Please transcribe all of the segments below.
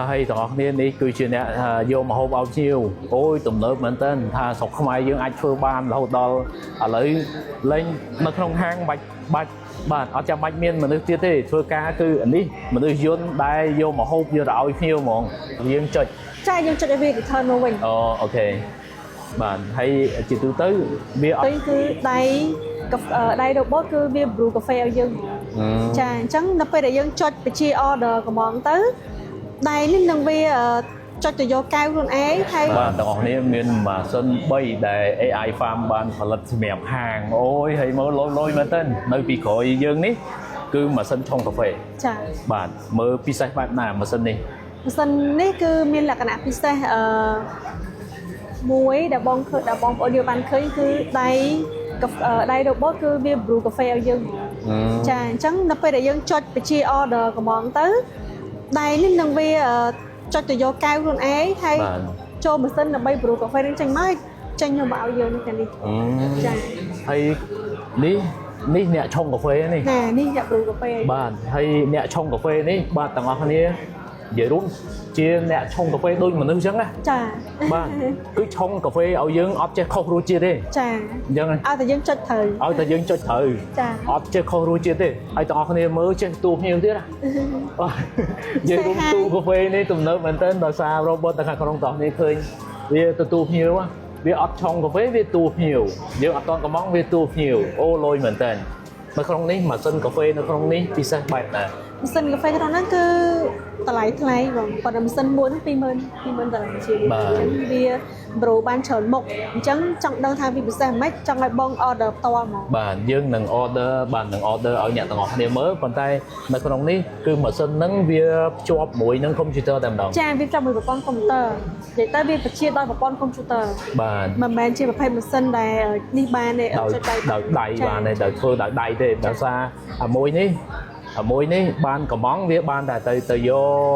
hay tỏ nên đi cứ chuyện này vô mà hộp bao nhiêu ôi tụm lớp mình tên thà sọc không ai dương ai phơi ban là hộp đó lấy lên nó không hang bạch bạn ở trong bạch miên mà nước tiết thế phơi cá cứ anh đi mà nước dôn đây vô mà hộp vô đảo nhiêu mong dương chật trai dương chật cái việc thân của mình ok bạn hay chỉ từ tới bia cứ đây đây robot cứ bia brew cà phê ở dương chà chẳng nó phải để dương chật để chia order của món tới đây nên đừng vì cho tụi vô cao luôn ấy hay bạn tao hỏi miền mà sân bay để AI farm banផលិតសម្រាប់ហាងអូយហើយមើលលយមែនទេនៅពីក្រោយយើងនេះគឺម៉ាស៊ីនឆុងកាហ្វេចាបាទមើលពិសេសបែបណាម៉ាស៊ីននេះគឺមានលក្ខណៈពិសេសមួយដែលបងប្អូនយើងបានឃើញគឺដៃ robot គឺវា brew កាហ្វេឲ្យយើងចាអញ្ចឹងដល់ពេលដែលយើងចុចបញ្ជា order កំងទៅដៃនេះនឹងវាចុចទៅយកកែវខ្លួនឯងហើយចូលម៉ាស៊ីនដើម្បី brew កាហ្វេនឹងចេញមកចេញមកឲ្យយើងនេះចាហើយនេះអ្នកឆុងកាហ្វេនេះនេះអ្នក brew កាហ្វេបាទហើយអ្នកឆុងកាហ្វេនេះបាទទាំងអស់គ្នានិយាយរួមជាអ្នកឆុងកាហ្វេដូចមនុស្សអញ្ចឹងណាចាបាទគឺឆុងកាហ្វេឲ្យយើងអត់ចេះខុសរសជាតិទេចាអញ្ចឹងឲ្យតែយើងចុចត្រូវចាអត់ចេះខុសរសជាតិទេហើយទាំងអស់គ្នាមើលចេះទូភ្ញៀវទៀតណានិយាយរួមទូកាហ្វេនេះទំនើបមែនទែនដោយសារ robot នៅខាងក្នុងតោះនេះឃើញវាទទួលភ្ញៀវវាអត់ឆុងកាហ្វេវាទូភ្ញៀវយើងអត់តន់កំងវាទូភ្ញៀវអូលយមែនទែននៅក្នុងនេះម៉ាស៊ីនកាហ្វេនៅក្នុងនេះពិសេសបែបណាម៉ាស៊ីនកាហ្វេក្នុងហ្នឹងគឺតម្លៃថ្លៃបងប៉ុន្តែម៉ាស៊ីនមួយហ្នឹង20000ដុល្លារជាងវា brew បានច្រើនមុខអញ្ចឹងចង់ដឹងថាវាពិសេសមិនចង់ឲ្យបង order ផ្ទាល់ហ្មងបាទយើងនឹង order ឲ្យអ្នកទាំងអស់គ្នាមើលប៉ុន្តែនៅក្នុងនេះគឺម៉ាស៊ីនហ្នឹងវាភ្ជាប់មួយនឹង computer តែម្ដងចាវាភ្ជាប់មួយប្រព័ន្ធ computer និយាយទៅវាបញ្ជាដោយប្រព័ន្ធ computer បាទមិនមែនជាប្រភេទម៉ាស៊ីនដែលនេះបានទេដោយដៃបានទេដោយធ្វើដោយដៃទេដោយសារមួយនេះបានកំងវាបានតែទៅយ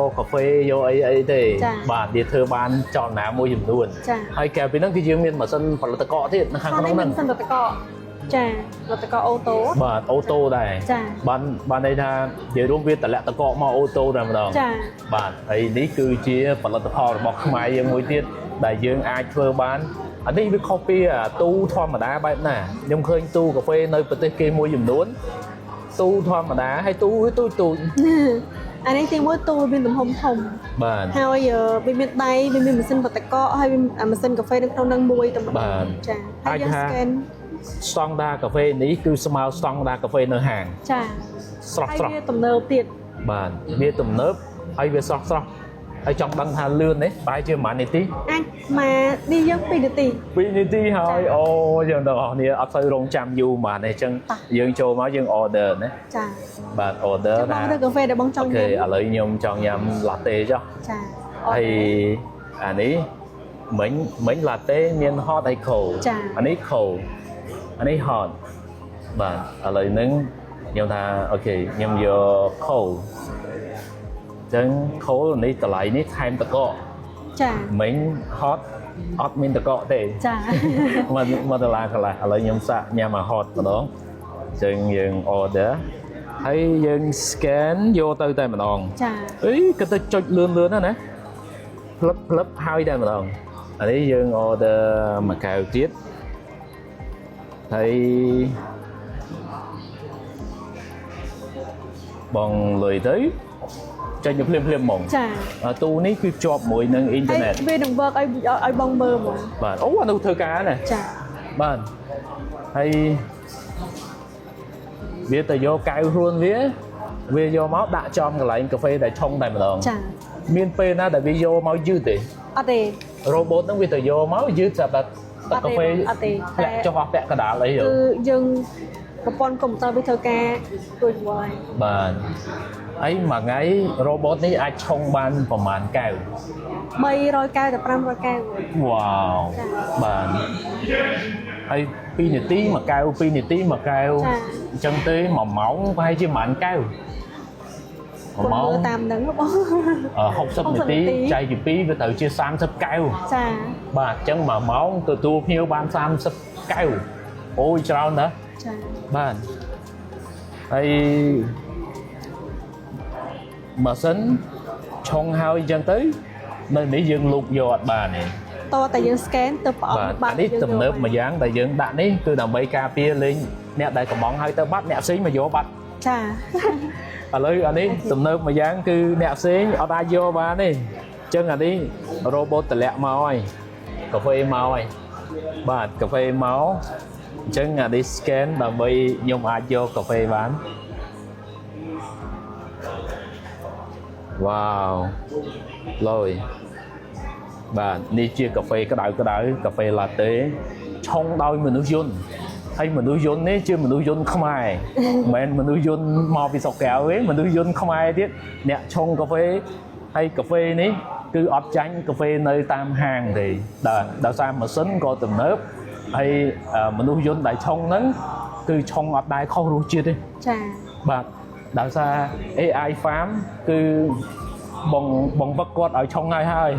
កកាហ្វេយកអីទេបាទវាធ្វើបានចលនាមួយចំនួនហើយក្រៅពីហ្នឹងគឺយើងមានម៉ាស៊ីនផលិតកកទៀតនៅខាងក្នុងហ្នឹងម៉ាស៊ីនផលិតកកចាផលិតកកអូតូបាទអូតូដែរបានន័យថានិយាយរួមវាតម្លាក់តកកមកអូតូតែម្ដងបាទហើយនេះគឺជាផលិតផលរបស់ខ្មែរយើងមួយទៀតដែលយើងអាចធ្វើបានអានេះវាខុសពីទូធម្មតាបែបណាខ្ញុំឃើញទូកាហ្វេនៅប្រទេសគេមួយចំនួនទូធម្មតាហើយទូអានេះទីមួយទូមានទំហំធំបាទហើយវាមានដៃវាមានម៉ាស៊ីនបតកកហើយម៉ាស៊ីនកាហ្វេនៅក្នុងនឹងមួយតែម្ដងចាហើយយើង scan ស្តង់ដារកាហ្វេនេះគឺស្មើស្តង់ដារកាហ្វេនៅហាងចាស្រស់វាទំនើបទៀតបាទវាទំនើបហើយវាស្រស់ហើយចង់ដឹងថាលឿននេះប្រហែលជាប្រហែលនាទីអាចមកនេះយើង2នាទីហើយអូយើងទាំងអស់គ្នាអត់ទៅរងចាំយូរប៉ុន្មានទេអញ្ចឹងយើងចូលមកយើង order ណាចាបាទ order ណាបងកាហ្វេដែលបងចង់ញ៉ាំអូខេឥឡូវខ្ញុំចង់ញ៉ាំ latte ចុះចាហើយអានេះមិញ latte មាន hot ហើយ cold អានេះ cold អានេះ hot បាទឥឡូវហ្នឹងខ្ញុំថាអូខេខ្ញុំយក coldចឹងខូលនេះតម្លៃនេះថែមតកកចាមិញ hot អត់មានតកកទេចាមកដុល្លារកន្លះឥឡូវខ្ញុំសាកញ៉ាំ hot ម្ដងចឹងយើង order ហើយយើង scan យកទៅតែម្ដងចាអីក៏ទៅចុចលឿនណាផ្លឹបហើយតែម្ដងអានេះយើង order មួយកែវទៀតហើយបងលុយទៅចេញទៅភ្លាមហ្មងចាទូនេះគឺភ្ជាប់មួយនឹងអ៊ីនធឺណិតវានឹង work ឲ្យបងមើលហ្មងបាទអូអានោះធ្វើការណាចាបាទហើយវាទៅយកកែវខ្លួនវាយកមកដាក់ចំកន្លែងកាហ្វេដែលឆុងតែម្ដងចាមានពេលណាដែលវាយកមកយឺតទេអត់ទេ robot ហ្នឹងវាទៅយកមកយឺតស្រាប់តែទឹកកាហ្វេអត់ទេធ្លាក់ចុះអស់ពាក់កណ្ដាលអីគឺយើងប្រព័ន្ធកុំព្យូទ័រវាធ្វើការរួចហើយបាទអីមួយថ្ងៃ robot នេះអាចឆុងបានប្រហែលកែវ300កែវទៅ500កែវវ៉ាវបាទហើយ2នាទីមួយកែវ2នាទីមួយកែវអញ្ចឹងទេ1ម៉ោងប្រហែលជាប្រហែលកែវ1ម៉ោងតាមហ្នឹងបង60នាទីចែកជា2វាត្រូវជា30កែវចាបាទអញ្ចឹង1ម៉ោងទទួលភ្ញៀវបាន30កែវអូយច្រើនណាស់ចាបាទហើយម៉ាស៊ីន ឆុងហើយអញ្ចឹងទៅនៅនេះយើងលូកយកអត់បានទេ តតែយើង scan ទៅប្រអប់ បាទនេះទំនើបមួយយ៉ាងដែលយើងដាក់នេះគឺដើម្បីការពារលេងអ្នកដែលកំងហើយទៅបាត់អ្នកផ្សេងមកយកបាត់ ចា ឥឡូវអានេះទំនើបមួយយ៉ាងគឺអ្នកផ្សេងអត់អាចយកបានទេអញ្ចឹងអានេះ robot តម្លាក់មកហើយកាហ្វេមកហើយបាទកាហ្វេមកអញ្ចឹងអានេះ scan ដើម្បីខ្ញុំអាចយកកាហ្វេបាន វ៉ាវលយបាទនេះជាកាហ្វេក្តៅកាហ្វេ latte ឆុងដោយមនុស្សយន្តហើយមនុស្សយន្តនេះជាមនុស្សយន្តខ្មែរមិនមែនមនុស្សយន្តមកពីស្រុកកែវទេមនុស្សយន្តខ្មែរទៀតអ្នកឆុងកាហ្វេហើយកាហ្វេនេះគឺអត់ចាញ់កាហ្វេនៅតាមហាងទេដោយសារម៉ាស៊ីនក៏ទំនើបហើយមនុស្សយន្តដែលឆុងហ្នឹងគឺឆុងអត់ដែរខុសរសជាតិទេ ចា បាទដោយសារ AI farm គឺបងវឹកគាត់ឲ្យឆុងហើយ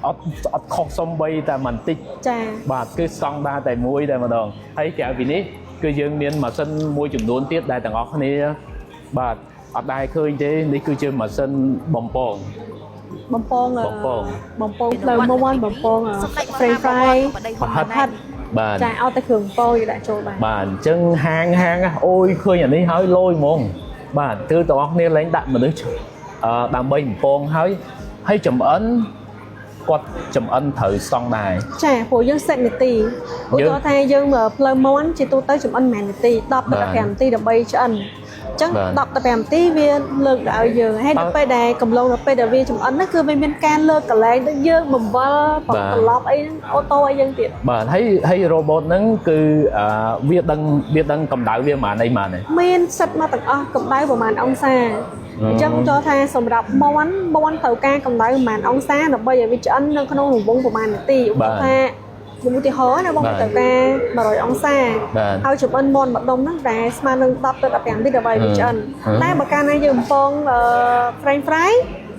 អត់ខុសសំបីតែបន្តិច ចា បាទគឺស្តង់ដារតែមួយតែម្ដងហើយក្រៅពីនេះគឺយើងមានម៉ាស៊ីនមួយចំនួនទៀតដែលទាំងអស់គ្នាបាទអត់ដែរឃើញទេនេះគឺជាម៉ាស៊ីនបំពង បំពង បំពង បំពងផ្លូវមួយបំពង frame fry ប្រហិតបាទ ចាឲ្យតែគ្រឿងពោយដាក់ចូលបាន បាទអញ្ចឹងហាងអូយឃើញអានេះហើយលយហ្មងបាទគឺទាំងអស់គ្នាលែងដាក់មនុស្សដើម្បីបំពងហើយចំអិនគាត់ចំអិនត្រូវស្តង់ដែរ ចាព្រោះយើង set នាទីឧទាហរណ៍ថាយើងផ្លូវមាន់ជាទូទៅចំអិន1នាទី10ទៅ15នាទីដើម្បីឆ្អិនអញ្ចឹង10ទៅ15នាទីវាលើកដល់យើងហើយដល់ពេលដែលកំឡុងដល់ពេលដែលវាចំអិនហ្នឹងគឺវាមានការលើកកន្លែងដូចយើងបង្វិលត្រឡប់អីហ្នឹងអូតូអីយើងទៀត បាទហើយ robot ហ្នឹងគឺវាដឹងកម្ដៅវាប៉ុន្មានទេ មាន set មកទាំងអស់កម្ដៅប្រហែលអង្សាអញ្ចឹងចូលថាសម្រាប់មាន់ត្រូវការកម្ដៅប្រហែលអង្សាដើម្បីឲ្យវាឆ្អិននៅក្នុងរង្វង់ប្រហែលនាទីឧទាហរណ៍ឧទាហរណ៍ណាបងត្រូវការ100អង្សាហើយចំអិនមាន់ម្ដុំហ្នឹងដែលស្មើនឹង10ទៅ15នាទីដើម្បីវាឆ្អិនតែបើកាលណាយើងបំពង frame fry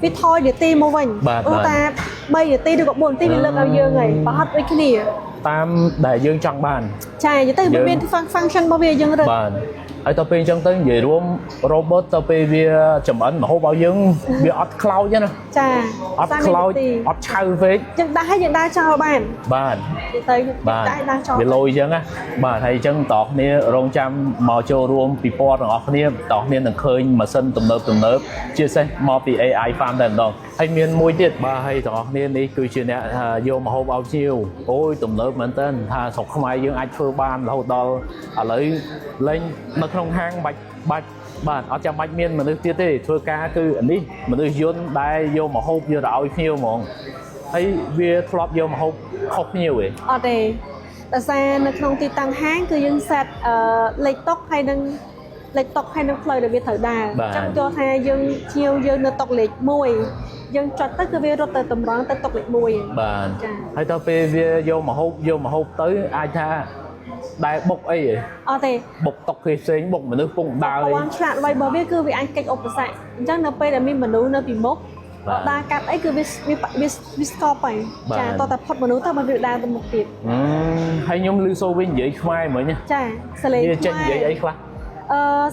វាថយនាទីមកវិញឧទាហរណ៍3នាទីឬក៏4នាទីវាលើកឲ្យយើងហើយប្រហែលដូចគ្នា តាមដែលយើងចង់បាន ចានិយាយទៅវាមាន function របស់វាយើងរឹត បាទហើយទៅពេលអញ្ចឹងទៅនិយាយរួម robot ទៅពេលវាចំអិនម្ហូបឲ្យយើងវាអត់ខ្លោចទេណា ចា អត់ខ្លោចអត់ឆៅពេក យើងដាក់ឲ្យយើងដើរចោលបាន បាទ និយាយទៅ បាទ ដើរចោល វាលយអញ្ចឹងណាបាទហើយអញ្ចឹងតោះគ្នារងចាំមកចូលរួមពិព័រណ៍ទាំងអស់គ្នាតោះគ្នានឹងឃើញម៉ាស៊ីនទំនើបជាពិសេសមកពី AI farm តែម្ដងហើយមានមួយទៀតបាទហើយទាំងអស់គ្នានេះគឺជាអ្នកយកម្ហូបឲ្យជាវអូយទំនើបមែនតើថាស្រុកខ្មែរយើងអាចធ្វើបានរហូតដល់ឥឡូវលេងនៅក្នុងហាងបាច់បាទអត់ចាំបាច់មានមនុស្សទៀតទេធ្វើការគឺអានេះមនុស្សយន្តដែលយកម្ហូបយកទៅឲ្យភ្ញៀវហ្មងហើយវាធ្លាប់យកម្ហូបខុសភ្ញៀវឯង អត់ទេដោយសារនៅក្នុងទីតាំងហាងគឺយើង set លេខតុកហើយនឹងលេខតុកហើយនឹងផ្លូវដែលវាត្រូវដើរអញ្ចឹងចូលថាយើងភ្ញៀវយើងនៅតុកលេខ1យើងចុចទៅគឺវារត់ទៅតម្រង់ទៅតុកលេខ1 បាទហើយទៅពេលវាយកម្ហូបទៅអាចថាដែលបុកអីហ៎ អត់ទេ បុកតុកគេផ្សេងបុកមនុស្សពងដើរ បងឆ្លាតអ្វីរបស់វាគឺវាអាចកិច្ចឧបសគ្គអញ្ចឹងនៅពេលដែលមានមនុស្សនៅពីមុខដើរកាត់អីគឺវាស្កប់ហើយចាតោះតែផុតមនុស្សទៅមកវាដើរទៅមុខទៀត ហើយខ្ញុំឮសូរវិញនិយាយខ្មែរហ្មងណា ចាសលេង វាចេញនិយាយអីខ្លះ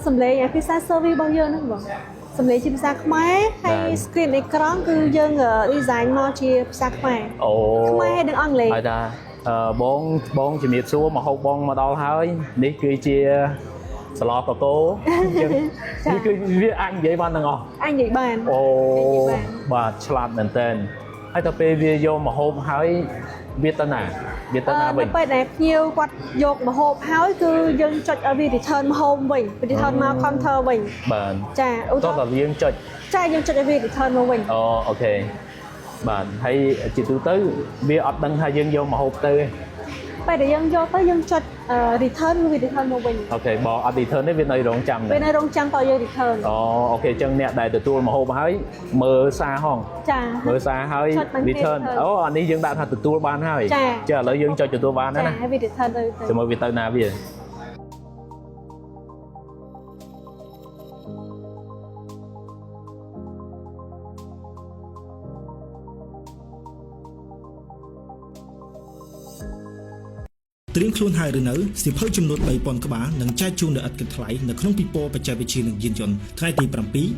សំឡេងភាសា service របស់យើងហ្នឹងបងសំឡេងជាភាសាខ្មែរហើយ screen អេក្រង់គឺយើង design មកជាភាសាខ្មែរ អូ ខ្មែរនិងអង់គ្លេស ហើយថាបងជំរាបសួរមកហូបបងមកដល់ហើយនេះគឺជាស្លបកោអញ្ចឹងនេះគឺវាអាចនិយាយបានទាំងអស់ អាចនិយាយបាន អូបាទឆ្លាតមែនតើហើយទៅពេលវាយកមកហូបហើយវាទៅណាវិញ នៅពេលដែលភ្ញៀវគាត់យកម្ហូបហើយគឺយើងចុចឲ្យវា return ម្ហូបវិញ return មក counter វិញ បាទ ចាឧទាហរណ៍ តោះតែយើងចុច ចាយើងចុចឲ្យវា return មកវិញ អូខេបាទហើយជាទូទៅវាអត់ដឹងថាយើងយកម្ហូបទៅទេ ពេលដែលយើងយកទៅយើងចុច return វា return មកវិញ អូខេបើអត់ return ទេវានៅរងចាំ វានៅរងចាំតយើង return អូខេអញ្ចឹងអ្នកដែលទទួលម្ហូបហើយមើលសារហង ចា មើលសារហើយ return អូអានេះយើងដាក់ថាទទួលបានហើយចាឥឡូវយើងចុចទទួលបានណា ចាហើយវា return ទៅ ចាំមើលវាទៅណាវា ត្រៀមខ្លួនហើយឬនៅសៀវភៅចំនួន 3000 ក្បាលនឹងចែកជូនដោយឥតគិតថ្លៃនៅក្នុងពិព័រណ៍បច្ចេកវិទ្យានិងយានយន្តថ្ងៃទី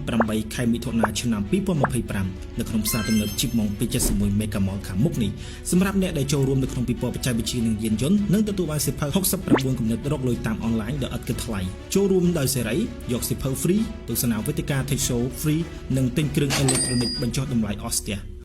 7-8 ខែមិថុនាឆ្នាំ 2025 នៅក្នុងផ្សារទំនើប Chipmunk 271 Mega Mall ខាងមុខនេះសម្រាប់អ្នកដែលចូលរួមនៅក្នុងពិព័រណ៍បច្ចេកវិទ្យានិងយានយន្តនឹងទទួលបានសៀវភៅ 69 គំនិតរកលុយតាមអនឡាញដោយឥតគិតថ្លៃចូលរួមដោយសេរីយកសៀវភៅ free ទស្សនាវេទិកា Tech Show free និងទិញគ្រឿងអេឡិចត្រូនិកបញ្ចុះតម្លៃអស់ស្ទះ